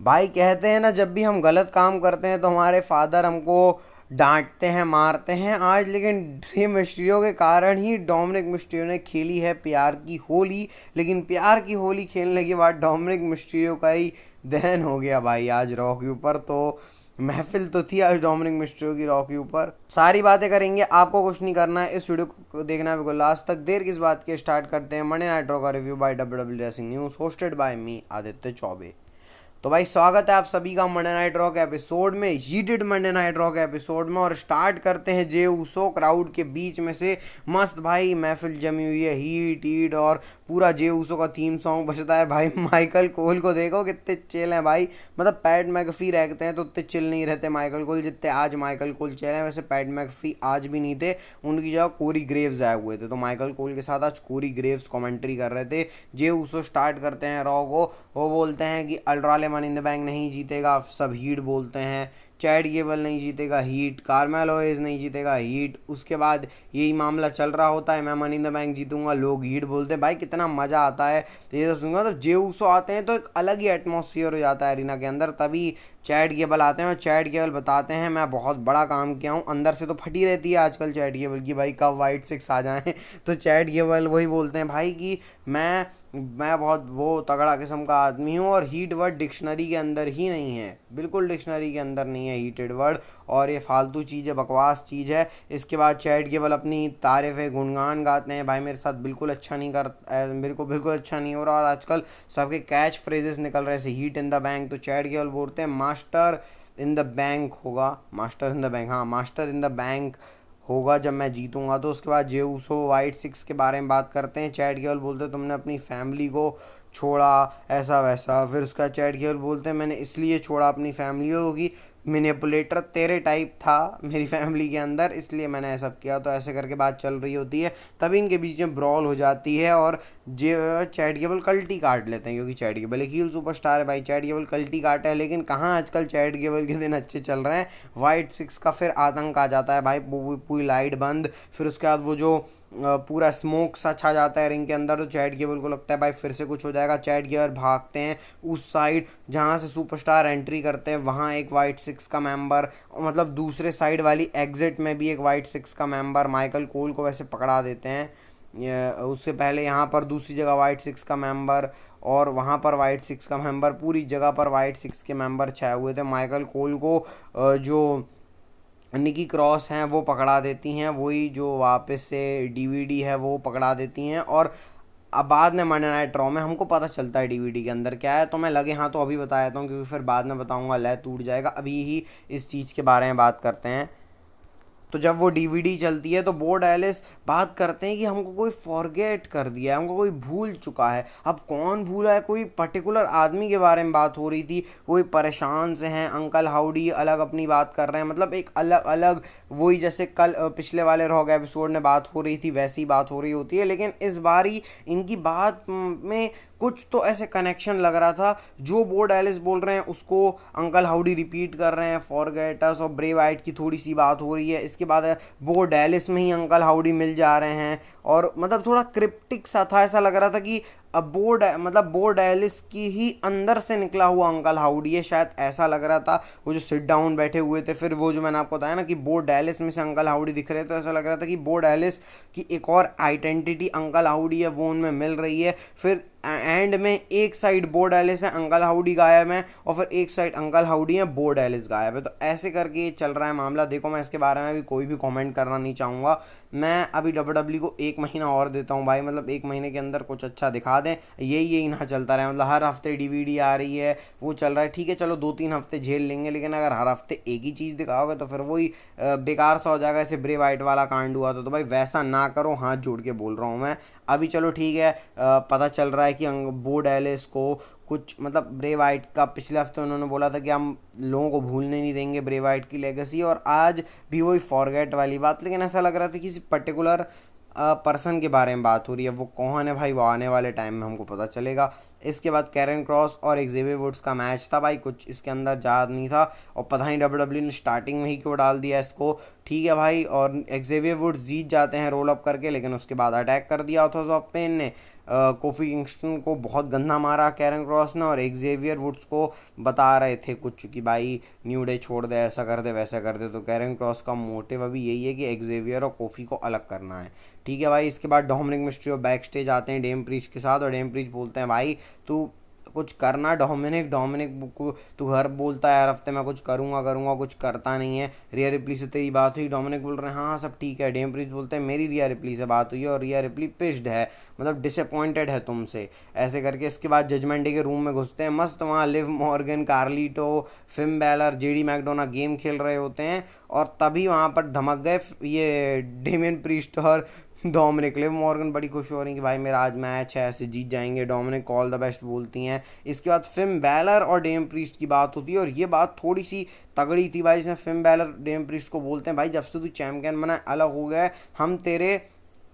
भाई कहते हैं ना, जब भी हम गलत काम करते हैं तो हमारे फादर हमको डांटते हैं, मारते हैं। आज लेकिन रे मिस्टीरियो के कारण ही डोमिनिक मिस्टीरियो ने खेली है प्यार की होली। लेकिन प्यार की होली खेलने के बाद डोमिनिक मिस्टीरियो का ही दहन हो गया भाई आज रॉ के ऊपर। तो महफिल तो थी आज डोमिनिक मिस्टीरियो की रॉ के ऊपर। सारी बातें करेंगे, आपको कुछ नहीं करना है, इस वीडियो को देखना है बिल्कुल लास्ट तक। देर किस बात की, स्टार्ट करते हैं मंडे नाइट रॉ का review by WW wrestling news, hosted by me Aditya Choubey. तो भाई स्वागत है आप सभी का मंडे नाइट रॉ के एपिसोड में, हीटेड मंडे नाइट रॉ के एपिसोड में। और स्टार्ट करते हैं जे उसो क्राउड के बीच में से। मस्त भाई महफिल जमी हुई है, हीट हीट, और पूरा जे उसो का थीम सॉन्ग बजता है भाई। माइकल कोल को देखो कितने चिल हैं भाई। मतलब पैट मैकफी रहते हैं तो उतने चिल नहीं रहते माइकल कोल जितने आज माइकल कोल चिल हैं। वैसे पैट मैकफी आज भी नहीं थे, उनकी जगह कोरी ग्रेव्स आए हुए थे। तो माइकल कोल के साथ आज कोरी ग्रेव्स कमेंट्री कर रहे थे। जे उसो स्टार्ट करते हैं रॉ को। वो बोलते हैं कि ultra money in the bank नहीं जीतेगा, सब हीट बोलते हैं। चैड गेबल नहीं जीतेगा, हीट। कार्मेलो ओवेज नहीं जीतेगा, हीट। उसके बाद यही मामला चल रहा होता है, मैं मनी इन द बैंक जीतूंगा, लोग हीट बोलते हैं। भाई कितना मज़ा आता है तो ये तो सुनूंगा। तो जे उसो आते हैं तो एक अलग ही एटमॉस्फेयर हो जाता है एरिना के अंदर। तभी चैड गेबल आते हैं और चैड गेबल बताते हैं मैं बहुत बड़ा काम किया हूँ। अंदर से तो फटी रहती है आजकल चैड गेबल की, भाई कब वाइट सिक्स आ जाएं। तो चैड गेबल वही बोलते हैं भाई कि मैं बहुत वो तगड़ा किस्म का आदमी हूँ। और हीट वर्ड डिक्शनरी के अंदर ही नहीं है, बिल्कुल डिक्शनरी के अंदर नहीं है हीटेड वर्ड। और ये फालतू चीज़ है, बकवास चीज़ है। इसके बाद चैट केवल अपनी तारीफ़ें गुणगान गाते हैं। भाई मेरे साथ बिल्कुल अच्छा नहीं कर, मेरे को बिल्कुल अच्छा नहीं हो रहा। और आजकल सबके कैच फ्रेजेस निकल रहे हैं, हीट इन द बैंक। तो चैट केवल बोलते हैं मास्टर इन द बैंक होगा, मास्टर इन द बैंक, हाँ मास्टर इन द बैंक होगा जब मैं जीतूंगा। तो उसके बाद जे उसो वाइट सिक्स के बारे में बात करते हैं। चैट केवल बोलते हैं तुमने अपनी फैमिली को छोड़ा, ऐसा वैसा। फिर उसका चैट केवल बोलते हैं मैंने इसलिए छोड़ा अपनी फैमिली को कि मैनिपुलेटर तेरे टाइप था मेरी फैमिली के अंदर, इसलिए मैंने ऐसा किया। तो ऐसे करके बात चल रही होती है, तभी इनके बीच में ब्रॉल हो जाती है। और जे चैट केबल कल्टी काट लेते हैं, क्योंकि चैट केबल एक हील सुपरस्टार है भाई। चैट केबल कल्टी काटा है, लेकिन कहाँ आजकल चैट केबल के दिन अच्छे चल रहे हैं। वाइट सिक्स का फिर आतंक आ जाता है भाई, पूरी लाइट बंद। फिर उसके बाद वो जो पूरा स्मोक सा छा जाता है रिंग के अंदर। तो चैट केबल को लगता है भाई फिर से कुछ हो जाएगा। चैट केबल भागते हैं उस साइड जहाँ से सुपरस्टार एंट्री करते हैं, वहाँ एक वाइट सिक्स का मेंबर, मतलब दूसरे साइड वाली एग्जिट में भी एक वाइट सिक्स का मेंबर माइकल कोल को वैसे पकड़ा देते हैं। उससे पहले यहाँ पर दूसरी जगह वाइट सिक्स का मेंबर, और वहाँ पर वाइट सिक्स का मेंबर, पूरी जगह पर वाइट सिक्स के मेंबर छाए हुए थे। माइकल कोल को जो निकी क्रॉस हैं वो पकड़ा देती हैं, वही जो वापस से डीवीडी है वो पकड़ा देती हैं। और अब बाद में मंडे नाइट रॉ में हमको पता चलता है डीवीडी के अंदर क्या है। तो मैं लगे हाँ तो अभी बता देता हूँ, क्योंकि फिर बाद में बताऊँगा लय टूट जाएगा। अभी ही इस चीज़ के बारे में बात करते हैं। तो जब वो डीवीडी चलती है तो बो डैलिस बात करते हैं कि हमको कोई फॉरगेट कर दिया है, हमको कोई भूल चुका है। अब कौन भूला है, कोई पर्टिकुलर आदमी के बारे में बात हो रही थी, कोई परेशान से हैं। अंकल हाउडी अलग अपनी बात कर रहे हैं, मतलब एक अलग अलग, वही जैसे कल पिछले वाले रॉ एपिसोड में बात हो रही थी वैसी बात हो रही होती है। लेकिन इस बारी इनकी बात में कुछ तो ऐसे कनेक्शन लग रहा था। जो बो डैलिस बोल रहे हैं उसको अंकल हाउडी रिपीट कर रहे हैं। फॉरगेटस और ब्रे वाइट की थोड़ी सी बात हो रही है। इसके बाद बो डैलिस में ही अंकल हाउडी मिल जा रहे हैं। और मतलब थोड़ा क्रिप्टिक सा था, ऐसा लग रहा था कि अब मतलब बो डैलिस की ही अंदर से निकला हुआ अंकल हाउडी है, शायद ऐसा लग रहा था। वो जो सिट डाउन बैठे हुए थे, फिर वो जो मैंने आपको बताया ना कि बो डैलिस में से अंकल हाउडी दिख रहे थे, तो ऐसा लग रहा था कि बो डैलिस की एक और आइडेंटिटी अंकल हाउडी है वो उनमें मिल रही है। फिर एंड में एक साइड बो डैलिस है, अंकल हाउडी गायब है, और फिर एक साइड अंकल हाउडी है, बो डैलिस गायब है। तो ऐसे करके ये चल रहा है मामला। देखो मैं इसके बारे में अभी कोई भी कमेंट करना नहीं चाहूँगा। मैं अभी डब्ल्यूडब्ल्यू को एक महीना और देता हूँ भाई, मतलब एक महीने के अंदर कुछ अच्छा दिखा दें। यही ना चलता रहे, मतलब हर हफ्ते डीवीडी आ रही है, वो चल रहा है, ठीक है चलो 2-3 हफ्ते झेल लेंगे। लेकिन अगर हर हफ्ते एक ही चीज़ दिखाओगे तो फिर वही बेकार सा हो जाएगा। ऐसे ब्रे वाइट वाला कांड हुआ था, तो भाई वैसा ना करो, हाथ जोड़ के बोल रहा हूँ मैं। अभी चलो ठीक है, पता चल रहा है कि बो डैलिस को कुछ, मतलब ब्रे वाइट का पिछले हफ्ते उन्होंने बोला था कि हम लोगों को भूलने नहीं देंगे ब्रे वाइट की लेगेसी, और आज भी वही फॉरगेट वाली बात। लेकिन ऐसा लग रहा था कि किसी पर्टिकुलर पर्सन के बारे में बात हो रही है। वो कौन है भाई, वो आने वाले टाइम में हमको पता चलेगा। इसके बाद कैरन क्रॉस और एक्जेवियर वुड्स का मैच था भाई, कुछ इसके अंदर ज़्यादा नहीं था और पता नहीं डब्ल्यू ने स्टार्टिंग में ही क्यों डाल दिया इसको। ठीक है भाई, और एक्जेवियर वुड्स जीत जाते हैं रोल अप करके, लेकिन उसके बाद अटैक कर दिया ऑथर्स ऑफ पेन ने। कोफी किंगस्टन को बहुत गंदा मारा कैरन क्रॉस ने, और एक्जेवियर वुड्स को बता रहे थे कुछ कि भाई न्यू डे छोड़ दे, ऐसा कर दे वैसा कर दे। तो कैरन क्रॉस का मोटिव अभी यही है कि एक्जेवियर और कोफी को अलग करना है। ठीक है भाई, इसके बाद डोमिनिक मिस्ट्रियो बैक स्टेज आते हैं डेम प्रीस्ट के साथ, और डेम प्रीस्ट बोलते हैं भाई तू कुछ करना डोमिनिक, को तू हर बोलता है हर हफ्ते मैं कुछ करूँगा करूँगा, कुछ करता नहीं है। रिया रिप्ली से तेरी बात हुई? डोमिनिक बोल रहे हैं हाँ हाँ सब ठीक है। डेम प्रीस्ट बोलते हैं मेरी रिया रिप्ली से बात हुई है और रिया रिप्ली पिस्ड है, मतलब डिसअपॉइंटेड है तुमसे, ऐसे करके। इसके बाद जजमेंट डे के रूम में घुसते हैं, मस्त वहाँ Liv Morgan, Carlito, Finn Balor, JD McDonagh game खेल रहे होते हैं, और तभी वहाँ पर धमक गए ये डेमियन प्रीस्ट और डोमिनिक। लिव मॉर्गन बड़ी खुश हो रही कि भाई मेरा आज मैच है, ऐसे जीत जाएंगे। डोमिनिक ऑल द बेस्ट बोलती हैं। इसके बाद फिन बैलर और डेम प्रीस्ट की बात होती है, और ये बात थोड़ी सी तगड़ी थी भाई, इसमें फिन बैलर डेम प्रीस्ट को बोलते हैं भाई जब से तू चैम्पियन बना अलग हो गया है, हम तेरे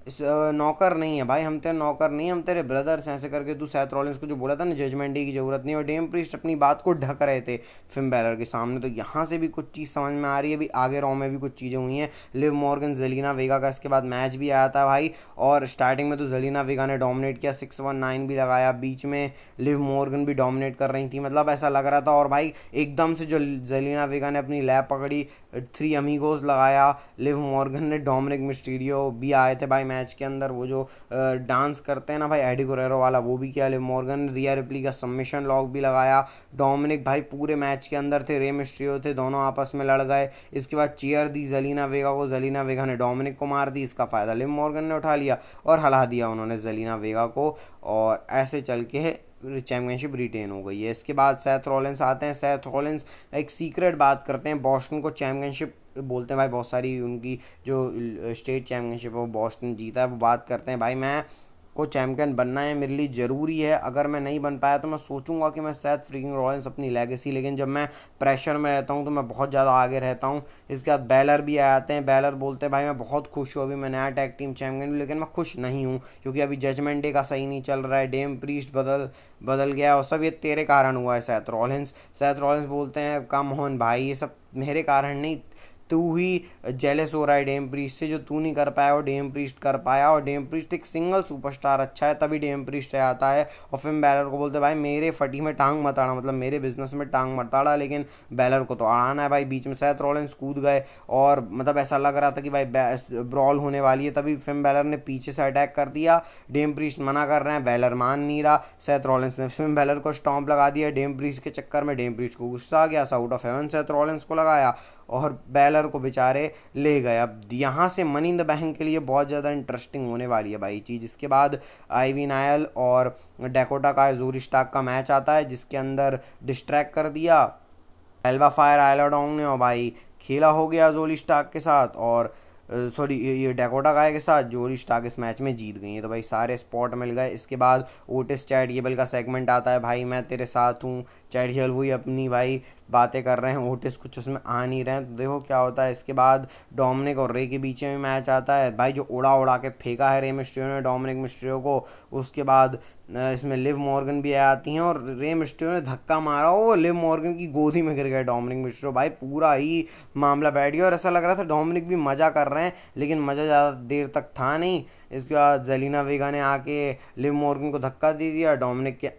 नौकर नहीं है भाई, हम तेरे नौकर नहीं, हम तेरे ब्रदर्स हैं, ऐसे करके तू सेथ रॉलिंस को जो बोला था ना जजमेंट डे की ज़रूरत नहीं। और डेम प्रीस्ट अपनी बात को ढक रहे थे फिन बैलर के सामने। तो यहाँ से भी कुछ चीज़ समझ में आ रही है, अभी आगे रॉ में भी कुछ चीज़ें हुई हैं। लिव मॉर्गन जेलिना वेगा का इसके बाद मैच भी आया था भाई, और स्टार्टिंग में तो जेलिना वेगा ने डोमिनेट किया, 619 भी लगाया, बीच में लिव मॉर्गन भी डोमिनेट कर रही थी, मतलब ऐसा लग रहा था। और भाई एकदम से जो जेलिना वेगा ने अपनी लैब पकड़ी, 3 अमीगोस लगाया, लिव मॉर्गन ने, डोमिनिक मिस्टीरियो भी आए थे भाई मैच के अंदर, वो जो डांस करते हैं ना भाई एडी गुरेरो वाला, वो भी किया लिव मॉर्गन। रिया रिप्ली का सबमिशन लॉक भी लगाया। डोमिनिक भाई पूरे मैच के अंदर थे, रे मिस्टीरियो थे, दोनों आपस में लड़ गए। इसके बाद चीयर दी जलीना वेगा को, जलीना वेगा ने डोमिनिक को मार दी, इसका फ़ायदा लिव मॉर्गन ने उठा लिया और हला दिया उन्होंने जलीना वेगा को, और ऐसे चल के चैम्पियनशिप रिटेन हो गई है। इसके बाद सेथ रॉलिंस आते हैं। सेथ रॉलिंस एक सीक्रेट बात करते हैं, बॉस्टन को चैम्पियनशिप बोलते हैं भाई, बहुत सारी उनकी जो स्टेट चैम्पियनशिप है वो बॉस्टन जीता है, वो बात करते हैं भाई मैं को चैम्पियन बनना है, मेरे लिए ज़रूरी है, अगर मैं नहीं बन पाया तो मैं सोचूंगा कि मैं सेथ फ्रीकिंग रॉलिंस अपनी लेगेसी, लेकिन जब मैं प्रेशर में रहता हूँ तो मैं बहुत ज़्यादा आगे रहता हूँ। इसके बाद बैलर भी आते हैं। बैलर बोलते हैं भाई मैं बहुत खुश हूँ, अभी मैं नया टैग टीम चैम्पियन हूँ, लेकिन मैं खुश नहीं हूँ क्योंकि अभी जजमेंट डे का सही नहीं चल रहा है, डेम प्रीस्ट बदल गया और सब ये तेरे कारण हुआ है सेथ रॉलिंस बोलते हैं कम ऑन भाई, ये सब मेरे कारण नहीं, तू ही जेलस हो रहा है डेम प्रीस्ट से, जो तू नहीं कर पाया वो डेम प्रीस्ट कर पाया, और डेम प्रीस्ट एक सिंगल सुपरस्टार अच्छा है तभी डेम प्रीस्ट आता है। और फिर बैलर को बोलते भाई मेरे फटी में टांग मत आना, मतलब मेरे बिजनेस में टांग मत आड़ा, लेकिन बैलर को तो अड़ाना है भाई। बीच में सेथ रॉलिंस कूद गए और मतलब ऐसा लग रहा था कि भाई ब्रॉल होने वाली है, तभी फिन बैलर ने पीछे से अटैक कर दिया। डेम प्रीस्ट मना कर रहे हैं, बैलर मान नहीं रहा, सेथ रॉलिंस ने फिन बैलर को स्टॉम्प लगा दिया डेम प्रीस्ट के चक्कर में। डेम प्रीस्ट को गुस्सा आ गया, out of haven Seth Rollins को लगाया और बैलर को बेचारे ले गए। अब यहाँ से मनी इन द बैंक के लिए बहुत ज़्यादा इंटरेस्टिंग होने वाली है भाई चीज़। इसके बाद आईवी नायल और डेकोटा का जोरी स्टार्क का मैच आता है, जिसके अंदर डिस्ट्रैक्ट कर दिया एल्बा फायर आयलाडोंग ने, और भाई खेला हो गया जोरी स्टार्क के साथ, और सॉरी ये डेकोटा गाय के साथ जोरी स्टार्क इस मैच में जीत गई है, तो भाई सारे स्पॉट मिल गए। इसके बाद ओटिस चैट गेबल का सेगमेंट आता है, भाई मैं तेरे साथ हूँ, चैट गेबल वही अपनी भाई बातें कर रहे हैं, ओटिस कुछ उसमें आ नहीं रहे हैं, तो देखो क्या होता है। इसके बाद डोमिनिक और रे के बीच में मैच आता है भाई, जो उड़ा के फेंका है रे मिस्ट्रियो ने डोमिनिक मिस्ट्रियो को। उसके बाद इसमें लिव मॉर्गन भी आती हैं और रे मिस्ट्रियो ने धक्का मारा, वो लिव मॉर्गन की गोदी में गिर गया डोमिनिक मिस्ट्रियो, भाई पूरा ही मामला बैठ गया और ऐसा लग रहा था डोमिनिक भी मज़ा कर रहे हैं, लेकिन मज़ा ज़्यादा देर तक था नहीं। इसके बाद जेलिना वेगा ने आके लिव मॉर्गन को धक्का दे दिया, डोमिनिक के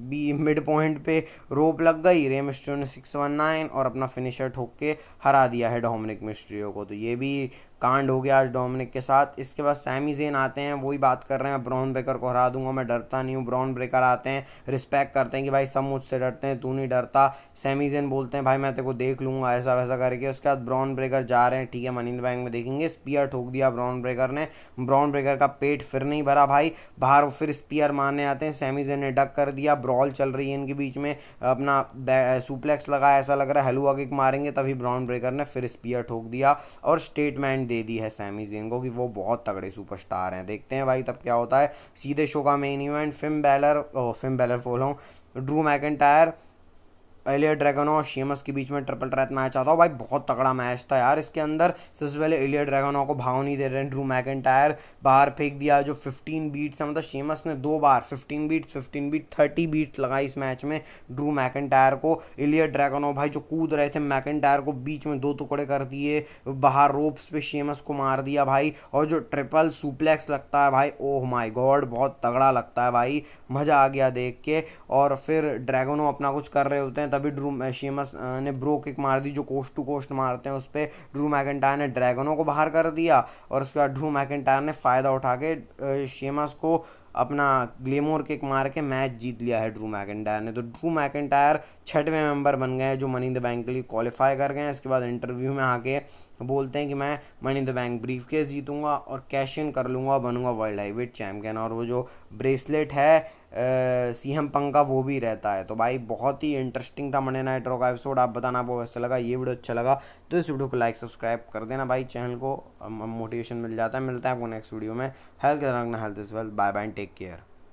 भी मिड पॉइंट पे रोप लग गई, रे मिस्ट्रियो ने 619 और अपना फिनिशर ठोक के हरा दिया है डोमिनिक मिस्ट्रियो को, तो ये भी कांड हो गया आज डोमिनिक के साथ। इसके बाद सैमी ज़ेन आते हैं, वही बात कर रहे हैं ब्रॉन ब्रेकर को हरा दूंगा, मैं डरता नहीं हूँ। ब्रॉन ब्रेकर आते हैं, रिस्पेक्ट करते हैं कि भाई सब मुझसे डरते हैं, तू नहीं डरता। सैमी ज़ेन बोलते हैं भाई मैं तेरे को देख लूँगा, ऐसा वैसा करके। उसके बाद ब्रॉन ब्रेकर जा रहे हैं, ठीक है मनी इन द बैंक में देखेंगे, स्पीयर ठोक दिया ब्रॉन ब्रेकर ने, ब्रॉन ब्रेकर का पेट फिर नहीं भरा भाई, बाहर वो फिर स्पीयर मारने आते हैं, सैमी ज़ेन ने डक कर दिया, ब्रॉल चल रही है इनके बीच में, अपना सुप्लेक्स लगाया, ऐसा लग रहा है हलुआ किक मारेंगे, तभी ब्रॉन ब्रेकर ने फिर स्पीयर ठोक दिया और स्टेटमेंट दे दी है सैमी ज़ेन को कि वो बहुत तगड़े सुपरस्टार हैं। देखते हैं भाई तब क्या होता है। सीधे शो का मेन इवेंट फिन बैलर बोल रहा हूँ, ड्रू मैकिंटायर इलिया ड्रैगनो और शेमस के बीच में ट्रिपल थ्रेट मैच आता हो भाई, बहुत तगड़ा मैच था यार। इसके अंदर सबसे पहले इलिया ड्रैगनो को भाव नहीं दे रहे हैं, ड्रू मैकिंटायर बाहर फेंक दिया, जो 15 बीट्स है, मतलब शेमस ने 2 बार 15 बीट 30 बीट लगाई इस मैच में ड्रू मैकिंटायर को। इलिया ड्रैगनो भाई जो कूद रहे थे मैकिंटायर को बीच में 2 टुकड़े कर दिए, बाहर रोप्स पे शेमस को मार दिया भाई, और जो ट्रिपल सुप्लेक्स लगता है भाई, ओह माय गॉड बहुत तगड़ा लगता है भाई, मज़ा आ गया देख के। और फिर ड्रैगनो अपना कुछ कर रहे होते हैं, तभी ड्रू शेमस ने ब्रो किक मार दी, जो कोस्ट टू कोस्ट मारते हैं उस पर। ड्रू मैकिंटायर ने ड्रैगनो को बाहर कर दिया, और उसके बाद ड्रू मैकिंटायर ने फ़ायदा उठा के शेमस को अपना ग्लेमोर किक मार के मैच जीत लिया है ड्रू मैकिंटायर ने। तो ड्रू मैकिंटायर 6वें मेंबर बन गए हैं जो मनी इन द बैंक के लिए क्वालिफाई कर गए हैं। इसके बाद इंटरव्यू में आके बोलते हैं कि मैं money in the bank briefcase जीतूंगा और कैश इन कर लूँगा, बनूंगा वर्ल्ड हैवीवेट चैम्पियन, और वो जो ब्रेसलेट है सीएम पंक का वो भी रहता है। तो भाई बहुत ही इंटरेस्टिंग था मंडे नाइट रॉ का एपिसोड। आप बताना आपको कैसा लगा, ये वीडियो अच्छा लगा तो इस वीडियो को लाइक सब्सक्राइब कर देना भाई, चैनल को मोटिवेशन मिल जाता है। मिलता है आपको नेक्स्ट वीडियो में। हेल्थ रखना, health is wealth. Bye bye, take care.